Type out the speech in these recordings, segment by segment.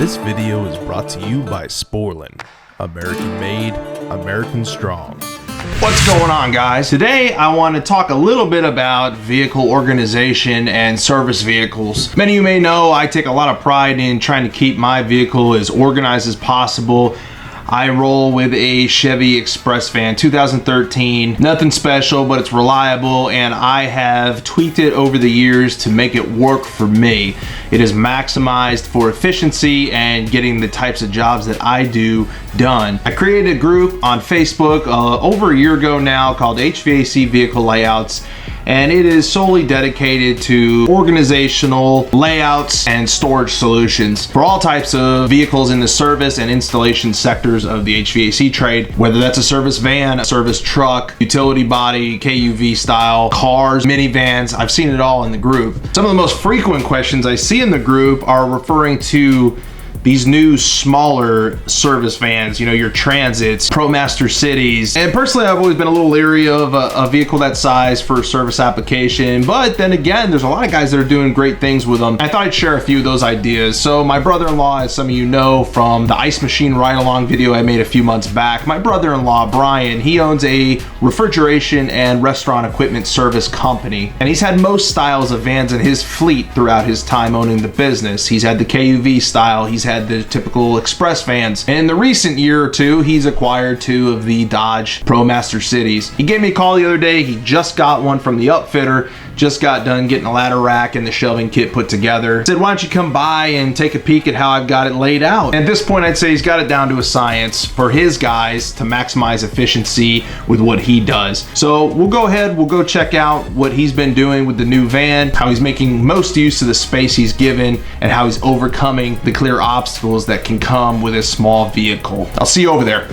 This video is brought to you by Sporlan, American made, American strong. What's going on, guys? Today I want to talk a little bit about vehicle organization and service vehicles. Many of you may know I take a lot of pride in trying to keep my vehicle as organized as possible. I roll with a Chevy Express van 2013. Nothing special, but it's reliable, and I have tweaked it over the years to make it work for me. It is maximized for efficiency and getting the types of jobs that I do done. I created a group on Facebook over a year ago now called HVAC Vehicle Layouts, and it is solely dedicated to organizational layouts and storage solutions for all types of vehicles in the service and installation sectors of the HVAC trade, whether that's a service van, a service truck, utility body, KUV style, cars, minivans. I've seen it all in the group. Some of the most frequent questions I see in the group are referring to these new smaller service vans, you know, your Transits, Promaster Cities. And personally, I've always been a little leery of a vehicle that size for a service application. But then again, there's a lot of guys that are doing great things with them. I thought I'd share a few of those ideas. So my brother-in-law, as some of you know from the ice machine ride-along video I made a few months back, my brother-in-law, Brian, he owns a refrigeration and restaurant equipment service company. And he's had most styles of vans in his fleet throughout his time owning the business. He's had the KUV style, he's had the typical express vans. In the recent year or two, he's acquired 2 of the Dodge Promaster Cities. He gave me a call the other day. He just got one from the upfitter, just got done getting a ladder rack and the shelving kit put together. Said, why don't you come by and take a peek at how I've got it laid out? And at this point, I'd say he's got it down to a science for his guys to maximize efficiency with what he does. So we'll go ahead, we'll go check out what he's been doing with the new van, how he's making most use of the space he's given, and how he's overcoming the clear obstacles that can come with a small vehicle. I'll see you over there.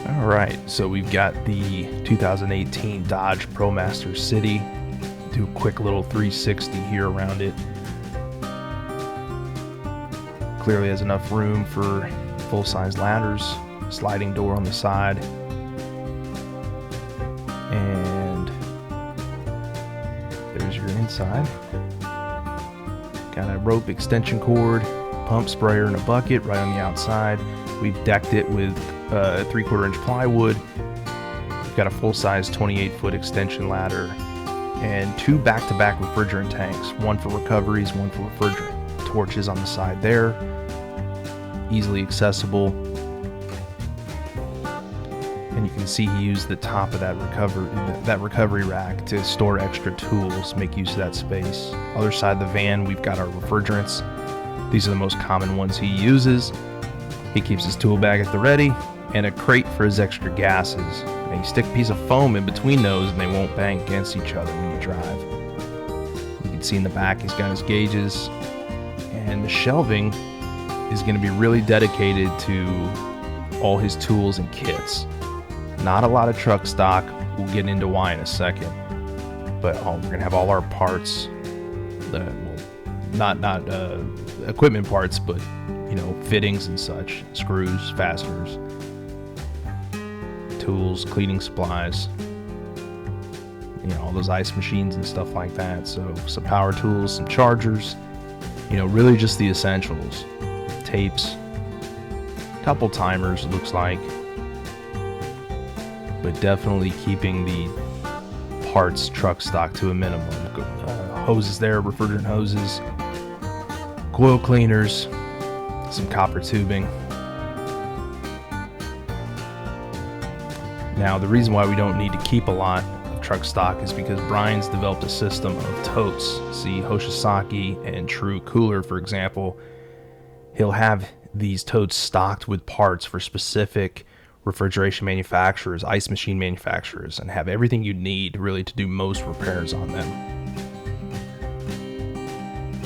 All right, so we've got the 2018 Dodge Promaster City. Do a quick little 360 here around it. Clearly has enough room for full-size ladders, sliding door on the side, and there's your inside. Got a rope extension cord, pump sprayer, and a bucket right on the outside. We've decked it with 3/4 inch plywood. We've got a full-size 28-foot extension ladder and 2 back-to-back refrigerant tanks, one for recoveries, one for refrigerant. Torches on the side there, easily accessible. And you can see he used the top of that recovery rack to store extra tools, make use of that space. Other side of the van, we've got our refrigerants. These are the most common ones he uses. He keeps his tool bag at the ready and a crate for his extra gases. And you stick a piece of foam in between those and they won't bang against each other when you drive. You can see in the back he's got his gauges, and the shelving is going to be really dedicated to all his tools and kits. Not a lot of truck stock. We'll get into why in a second. But we're going to have all our parts, not equipment parts, but you know, fittings and such, screws, fasteners, tools, cleaning supplies, you know, all those ice machines and stuff like that. So some power tools, some chargers, you know, really just the essentials. Tapes, couple timers, looks like, but definitely keeping the parts truck stock to a minimum. Hoses there, refrigerant hoses, coil cleaners, some copper tubing. Now, the reason why we don't need to keep a lot of truck stock is because Brian's developed a system of totes. See, Hoshizaki and True Cooler, for example, he'll have these totes stocked with parts for specific refrigeration manufacturers, ice machine manufacturers, and have everything you need really to do most repairs on them.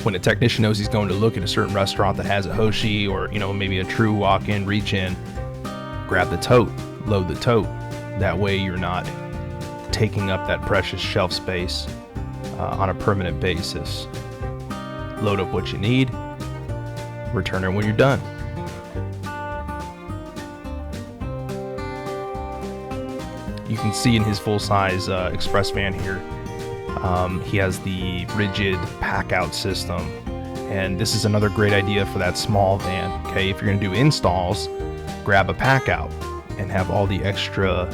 When a technician knows he's going to look at a certain restaurant that has a Hoshi, or you know, maybe a True walk-in, reach in, grab the tote, load the tote. That way you're not taking up that precious shelf space on a permanent basis. Load up what you need, return it when you're done. You you can see in his full-size express van here, he has the rigid pack-out system. And this is another great idea for that small van. Okay, if you're gonna do installs, grab a pack-out and have all the extra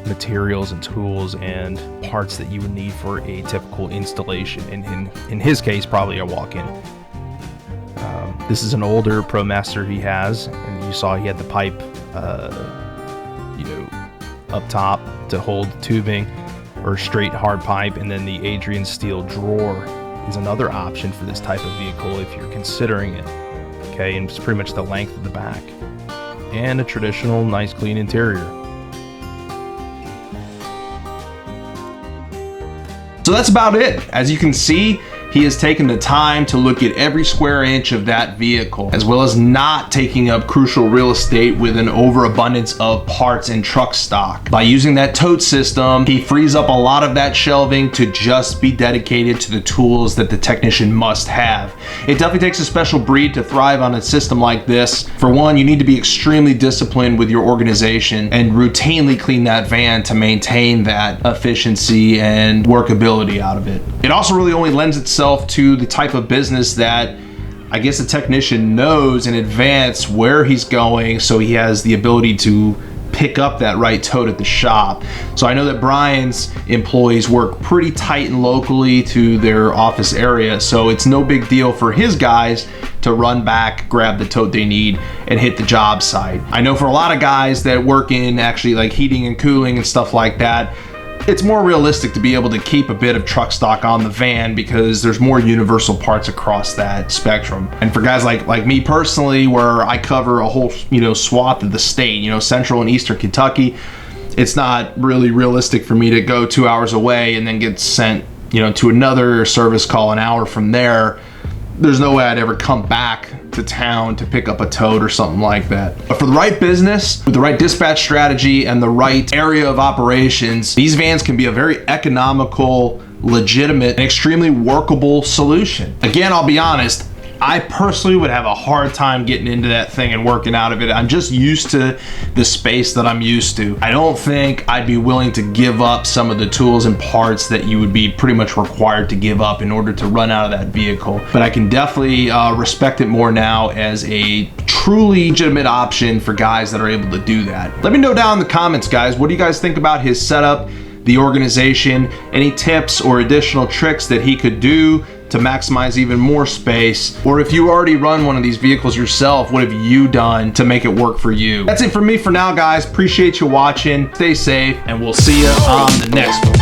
materials and tools and parts that you would need for a typical installation. And in his case, probably a walk-in. This is an older Promaster he has, and you saw he had the pipe, up top to hold tubing or straight hard pipe, and then the Adrian steel drawer is another option for this type of vehicle if you're considering it. Okay, and it's pretty much the length of the back, and a traditional nice clean interior. So that's about it. As you can see, he has taken the time to look at every square inch of that vehicle, as well as not taking up crucial real estate with an overabundance of parts and truck stock. By using that tote system, he frees up a lot of that shelving to just be dedicated to the tools that the technician must have. It definitely takes a special breed to thrive on a system like this. For one, you need to be extremely disciplined with your organization and routinely clean that van to maintain that efficiency and workability out of it. It also really only lends itself to the type of business that I guess the technician knows in advance where he's going, so he has the ability to pick up that right tote at the shop. So I know that Brian's employees work pretty tight and locally to their office area, so it's no big deal for his guys to run back, grab the tote they need, and hit the job site. I know for a lot of guys that work in actually like heating and cooling and stuff like that, it's more realistic to be able to keep a bit of truck stock on the van because there's more universal parts across that spectrum. And for guys like me personally, where I cover a whole swath of the state, central and eastern Kentucky, it's not really realistic for me to go 2 hours away and then get sent to another service call an hour from there. There's no way I'd ever come back to town to pick up a tote or something like that. But for the right business, with the right dispatch strategy and the right area of operations, these vans can be a very economical, legitimate, and extremely workable solution. Again, I'll be honest, I personally would have a hard time getting into that thing and working out of it. I'm just used to the space that I'm used to. I don't think I'd be willing to give up some of the tools and parts that you would be pretty much required to give up in order to run out of that vehicle. But I can definitely respect it more now as a truly legitimate option for guys that are able to do that. Let me know down in the comments, guys, what do you guys think about his setup, the organization, any tips or additional tricks that he could do to maximize even more space? Or if you already run one of these vehicles yourself, what have you done to make it work for you? That's it for me for now, guys. Appreciate you watching. Stay safe, and we'll see you on the next one.